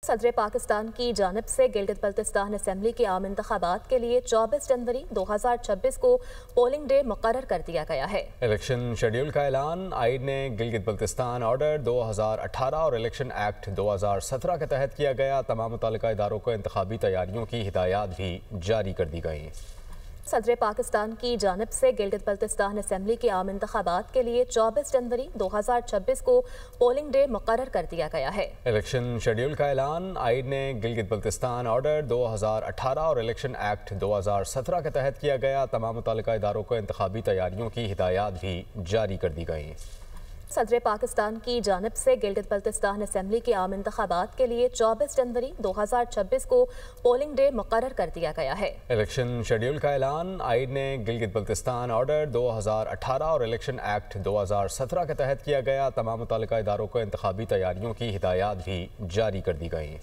सदर पाकिस्तान की जानिब से गिलगित बल्तिस्तान असम्बली के आम इंतखाबात के लिए 24 जनवरी 2026 को पोलिंग डे मुकर्रर कर दिया गया है। इलेक्शन शेड्यूल का ऐलान आईन ने गिलगित बल्तिस्तान ऑर्डर 2018 और इलेक्शन एक्ट 2017 के तहत किया गया। तमाम मुतल्लिका इदारों को इंतखाबी तैयारियों की हिदायत भी जारी कर दी गई। सदर पाकिस्तान की जानिब से गिलगित बल्तिस्तान असम्बली के आम इंतखाबात के लिए 24 जनवरी 2026 को पोलिंग डे मुकर्रर कर दिया गया है। इलेक्शन शेड्यूल का ऐलान आईन ने गिलगित बल्तिस्तान ऑर्डर 2018 और इलेक्शन एक्ट 2017 के तहत किया गया। तमाम मुतल्लिका इदारों को इंतखाबी तैयारियों की हिदायत भी जारी कर दी गई। सदर पाकिस्तान की जानिब से गिलगित बल्तिस्तान असम्बली के आम इंतखाबात के लिए 24 जनवरी 2026 को पोलिंग डे मुकर्रर कर दिया गया है। इलेक्शन शेड्यूल का ऐलान आईन ने गिलगित बल्तिस्तान ऑर्डर 2018 और इलेक्शन एक्ट 2017 के तहत किया गया। तमाम मुतल्लिका इदारों को इंतखाबी तैयारियों की हिदायत भी जारी कर दी गई।